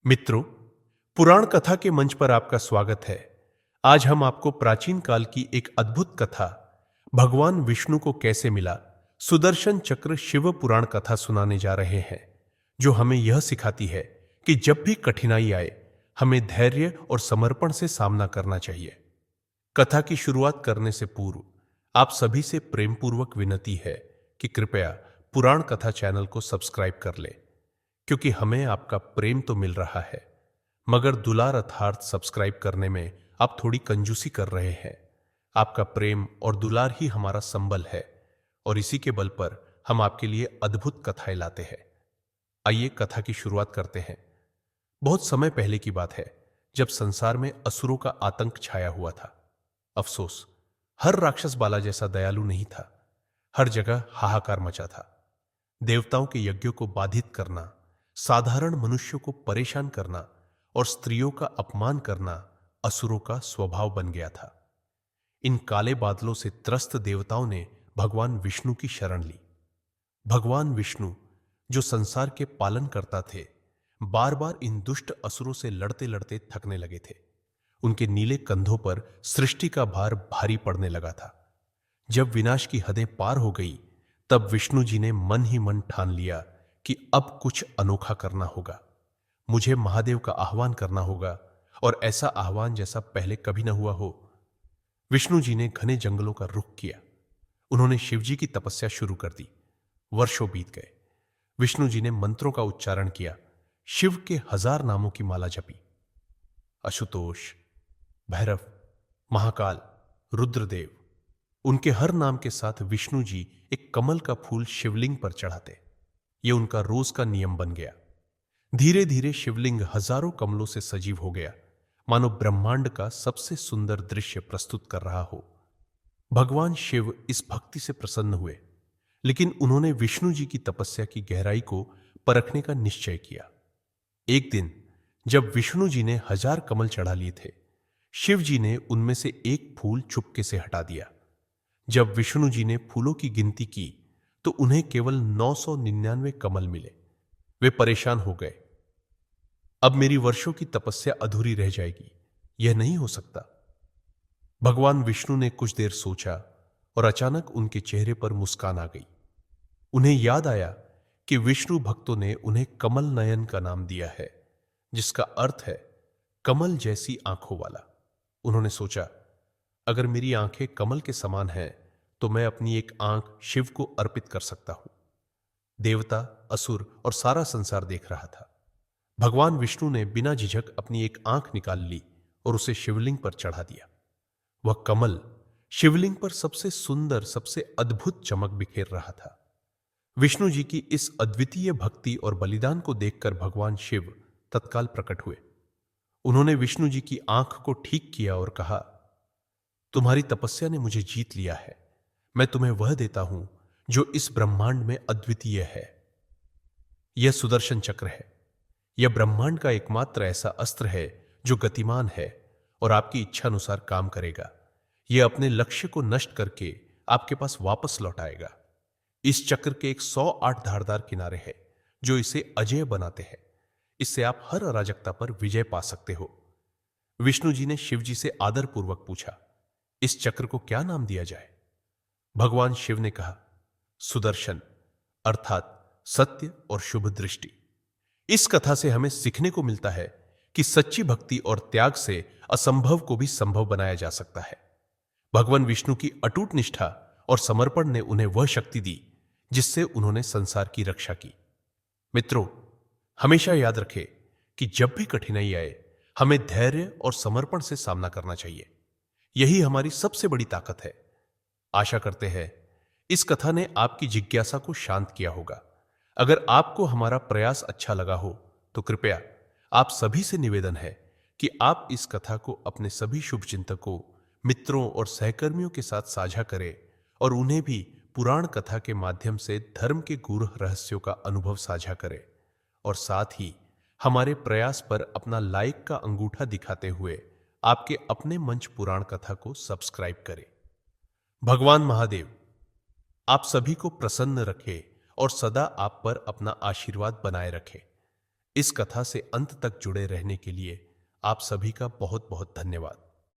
मित्रों, पुराण कथा के मंच पर आपका स्वागत है। आज हम आपको प्राचीन काल की एक अद्भुत कथा भगवान विष्णु को कैसे मिला सुदर्शन चक्र शिव पुराण कथा सुनाने जा रहे हैं, जो हमें यह सिखाती है कि जब भी कठिनाई आए हमें धैर्य और समर्पण से सामना करना चाहिए। कथा की शुरुआत करने से पूर्व आप सभी से प्रेमपूर्वक विनती है कि कृपया पुराण कथा चैनल को सब्सक्राइब कर ले, क्योंकि हमें आपका प्रेम तो मिल रहा है, मगर दुलार अर्थात सब्सक्राइब करने में आप थोड़ी कंजूसी कर रहे हैं। आपका प्रेम और दुलार ही हमारा संबल है और इसी के बल पर हम आपके लिए अद्भुत कथाएं लाते हैं। आइए कथा की शुरुआत करते हैं। बहुत समय पहले की बात है, जब संसार में असुरों का आतंक छाया हुआ था। अफसोस, हर राक्षस बाला जैसा दयालु नहीं था। हर जगह हाहाकार मचा था। देवताओं के यज्ञों को बाधित करना, साधारण मनुष्यों को परेशान करना और स्त्रियों का अपमान करना असुरों का स्वभाव बन गया था। इन काले बादलों से त्रस्त देवताओं ने भगवान विष्णु की शरण ली। भगवान विष्णु, जो संसार के पालन करता थे, बार बार इन दुष्ट असुरों से लड़ते लड़ते थकने लगे थे। उनके नीले कंधों पर सृष्टि का भार भारी पड़ने लगा था। जब विनाश की हदें पार हो गई, तब विष्णु जी ने मन ही मन ठान लिया कि अब कुछ अनोखा करना होगा। मुझे महादेव का आह्वान करना होगा, और ऐसा आह्वान जैसा पहले कभी न हुआ हो। विष्णु जी ने घने जंगलों का रुख किया। उन्होंने शिव जी की तपस्या शुरू कर दी। वर्षों बीत गए। विष्णु जी ने मंत्रों का उच्चारण किया, शिव के 1000 नामों की माला जपी। अशुतोष, भैरव, महाकाल, रुद्रदेव, उनके हर नाम के साथ विष्णु जी एक कमल का फूल शिवलिंग पर चढ़ाते। यह उनका रोज का नियम बन गया। धीरे धीरे शिवलिंग हजारों कमलों से सजीव हो गया, मानो ब्रह्मांड का सबसे सुंदर दृश्य प्रस्तुत कर रहा हो। भगवान शिव इस भक्ति से प्रसन्न हुए, लेकिन उन्होंने विष्णु जी की तपस्या की गहराई को परखने का निश्चय किया। एक दिन जब विष्णु जी ने 1000 कमल चढ़ा लिए थे, शिव जी ने उनमें से एक फूल चुपके से हटा दिया। जब विष्णु जी ने फूलों की गिनती की, तो उन्हें केवल 999 कमल मिले। वे परेशान हो गए। अब मेरी वर्षों की तपस्या अधूरी रह जाएगी, यह नहीं हो सकता। भगवान विष्णु ने कुछ देर सोचा और अचानक उनके चेहरे पर मुस्कान आ गई। उन्हें याद आया कि विष्णु भक्तों ने उन्हें कमल नयन का नाम दिया है, जिसका अर्थ है कमल जैसी आंखों वाला। उन्होंने सोचा, अगर मेरी आंखें कमल के समान हैं, तो मैं अपनी एक आंख शिव को अर्पित कर सकता हूं। देवता, असुर और सारा संसार देख रहा था। भगवान विष्णु ने बिना झिझक अपनी एक आंख निकाल ली और उसे शिवलिंग पर चढ़ा दिया। वह कमल शिवलिंग पर सबसे सुंदर, सबसे अद्भुत चमक बिखेर रहा था। विष्णु जी की इस अद्वितीय भक्ति और बलिदान को देखकर भगवान शिव तत्काल प्रकट हुए। उन्होंने विष्णु जी की आंख को ठीक किया और कहा, तुम्हारी तपस्या ने मुझे जीत लिया है। मैं तुम्हें वह देता हूं जो इस ब्रह्मांड में अद्वितीय है। यह सुदर्शन चक्र है। यह ब्रह्मांड का एकमात्र ऐसा अस्त्र है जो गतिमान है और आपकी इच्छा अनुसार काम करेगा। यह अपने लक्ष्य को नष्ट करके आपके पास वापस लौट आएगा। इस चक्र के 108 धारदार किनारे हैं जो इसे अजेय बनाते हैं। इससे आप हर अराजकता पर विजय पा सकते हो। विष्णु जी ने शिव जी से आदरपूर्वक पूछा, इस चक्र को क्या नाम दिया जाए? भगवान शिव ने कहा, सुदर्शन, अर्थात सत्य और शुभ दृष्टि। इस कथा से हमें सीखने को मिलता है कि सच्ची भक्ति और त्याग से असंभव को भी संभव बनाया जा सकता है। भगवान विष्णु की अटूट निष्ठा और समर्पण ने उन्हें वह शक्ति दी जिससे उन्होंने संसार की रक्षा की। मित्रों, हमेशा याद रखें कि जब भी कठिनाई आए, हमें धैर्य और समर्पण से सामना करना चाहिए। यही हमारी सबसे बड़ी ताकत है। आशा करते हैं इस कथा ने आपकी जिज्ञासा को शांत किया होगा। अगर आपको हमारा प्रयास अच्छा लगा हो, तो कृपया आप सभी से निवेदन है कि आप इस कथा को अपने सभी शुभचिंतकों, मित्रों और सहकर्मियों के साथ साझा करें और उन्हें भी पुराण कथा के माध्यम से धर्म के गूढ़ रहस्यों का अनुभव साझा करें। और साथ ही हमारे प्रयास पर अपना लाइक का अंगूठा दिखाते हुए आपके अपने मंच पुराण कथा को सब्सक्राइब करें। भगवान महादेव आप सभी को प्रसन्न रखे और सदा आप पर अपना आशीर्वाद बनाए रखे। इस कथा से अंत तक जुड़े रहने के लिए आप सभी का बहुत बहुत धन्यवाद।